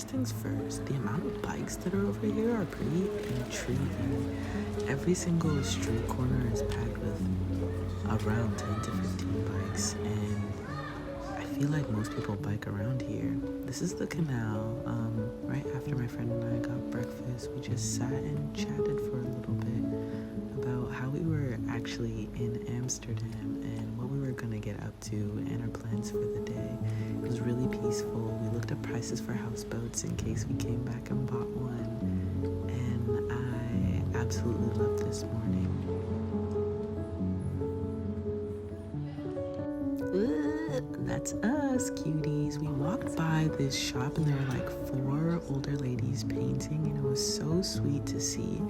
First things first, the amount of bikes that are over here are pretty intriguing. Every single street corner is packed with around 10 to 15 bikes, and I feel like most people bike around here. This is the canal. Right after my friend and I got breakfast, we just sat and chatted for a little bit about how we were actually in Amsterdam and what we were gonna get up to and our plans for the day. It was really peaceful. We looked up prices for houseboats in case we came back and bought one, and I absolutely loved this morning. That's us, cuties. We walked by this shop and there were like 4 older ladies painting, and it was so sweet to see.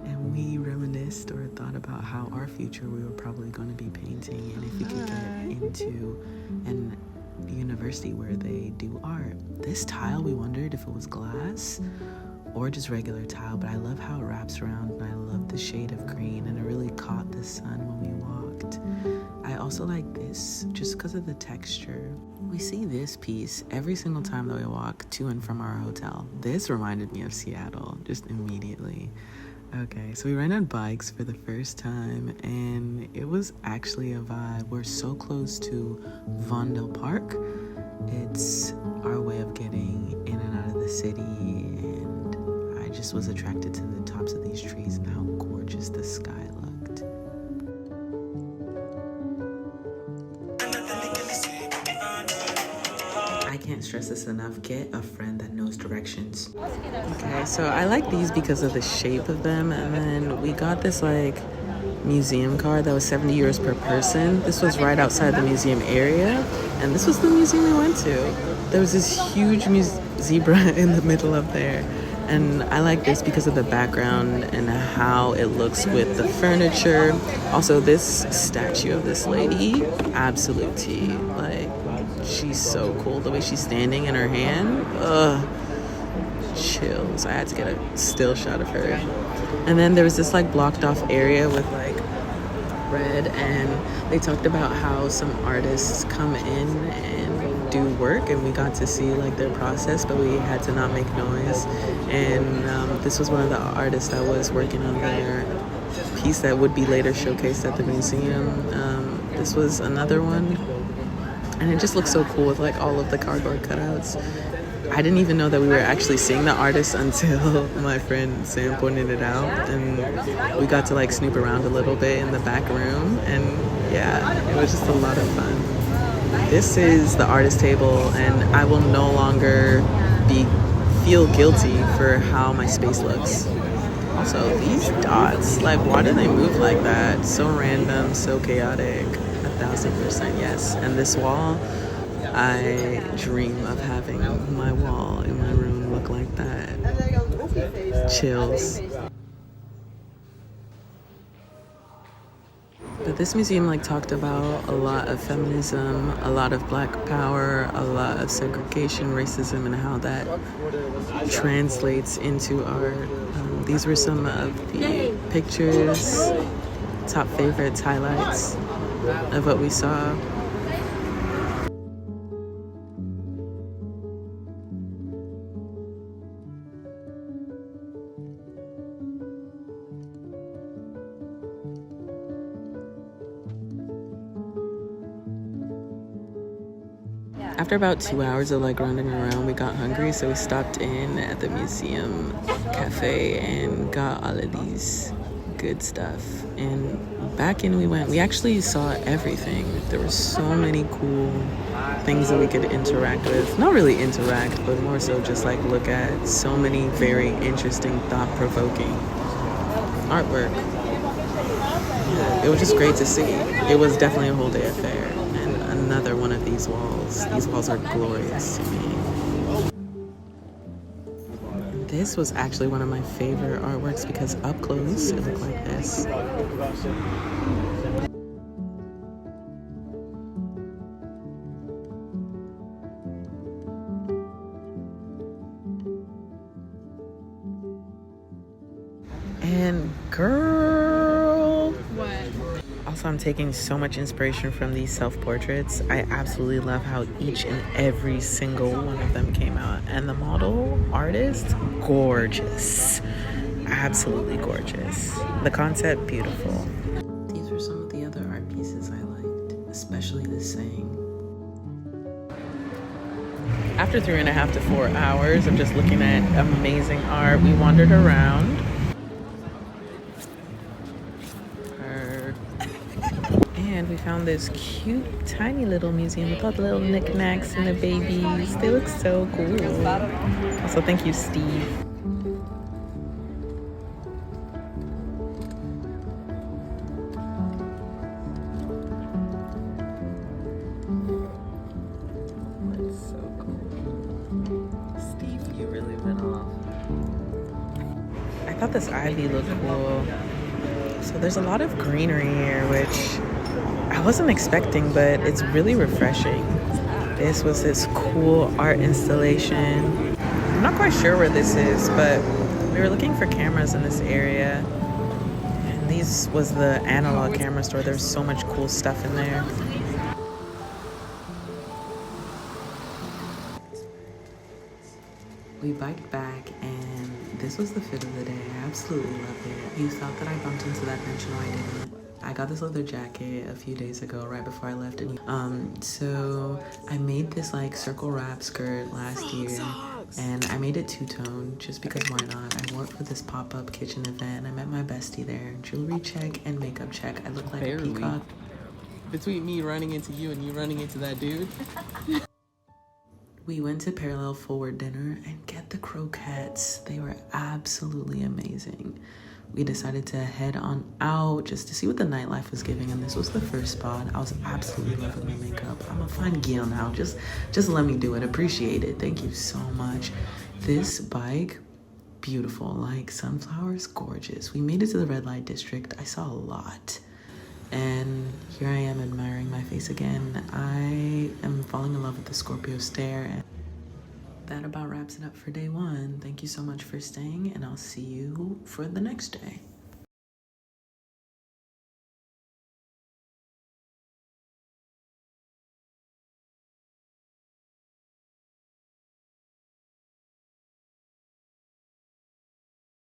And we reminisced or thought about how our future we were probably going to be painting, and if we could get into an university where they do art. This tile, we wondered if it was glass or just regular tile, but I love how it wraps around, and I love the shade of green, and it really caught the sun when we walked. I also like this just because of the texture. We see this piece every single time that we walk to and from our hotel. This reminded me of Seattle just immediately. Okay, so we rented bikes for the first time, and it was actually a vibe. We're so close to Vondel Park. It's our way of getting in and out of the city, and I just was attracted to the tops of these trees and how gorgeous the sky looked. I can't stress this enough. Get a friend that knows directions. Okay, so I like these because of the shape of them, and then we got this like museum card that was 70 euros per person. This was right outside the museum area, and this was the museum we went to. There was this huge zebra in the middle of there, and I like this because of the background and how it looks with the furniture. Also, this statue of this lady, absolute tea. Like, she's so cool. The way she's standing in her hand, chills. I had to get a still shot of her. And then there was this like blocked off area with like red, and they talked about how some artists come in and do work, and we got to see like their process, but we had to not make noise. And this was one of the artists that was working on their piece that would be later showcased at the museum. This was another one, and it just looks so cool with like all of the cardboard cutouts. I didn't even know that we were actually seeing the artist until my friend Sam pointed it out, and we got to like snoop around a little bit in the back room, and yeah, it was just a lot of fun. This is the artist table, and I will no longer feel guilty for how my space looks. Also, these dots, like, why do they move like that? So random, so chaotic. 1000% yes. And this wall, I dream of having my wall in my room look like that. Chills. But this museum like talked about a lot of feminism, a lot of black power, a lot of segregation, racism, and how that translates into art. These were some of the pictures, top favorites, highlights of what we saw. After about 2 hours of like running around, we got hungry, so we stopped in at the museum cafe and got all of these good stuff. And back in we went. We actually saw everything. There were so many cool things that we could interact with. Not really interact, but more so just like look at. So many very interesting, thought-provoking artwork. Yeah, it was just great to see. It was definitely a whole day affair. Another one of these walls. These walls are glorious to me. This was actually one of my favorite artworks because up close it looked like this. And girl, what? Also, I'm taking so much inspiration from these self-portraits. I absolutely love how each and every single one of them came out. And the model artist, gorgeous. Absolutely gorgeous. The concept, beautiful. These were some of the other art pieces I liked, especially this saying. After 3.5 to 4 hours of just looking at amazing art, we wandered around. And we found this cute, tiny little museum with all the little knickknacks and the babies. They look so cool. Also, thank you, Steve. That's so cool. Steve, you really went off. I thought this ivy looked cool. So there's a lot of greenery here, which I wasn't expecting, but it's really refreshing. This was this cool art installation. I'm not quite sure where this is, but we were looking for cameras in this area. And these was the analog camera store. There's so much cool stuff in there. We biked back, and this was the fit of the day. I absolutely loved it. You thought that I bumped into that bench? No, I didn't. I got this leather jacket a few days ago, right before I left. And so I made this like circle wrap skirt last year, and I made it two-tone just because why not? I wore it for this pop-up kitchen event. I met my bestie there. Jewelry check and makeup check. I look like a peacock. Between me running into you and you running into that dude. We went to Parallel Forward dinner and get the croquettes. They were absolutely amazing. We decided to head on out just to see what the nightlife was giving, and this was the first spot. I was absolutely loving my makeup. I'm a fine girl now. Just let me do it. Appreciate it. Thank you so much. This bike, beautiful. Like sunflowers, gorgeous. We made it to the red light district. I saw a lot. And here I am admiring my face again. I am falling in love with the Scorpio stare. And that about wraps it up for day one. Thank you so much for staying, and I'll see you for the next day.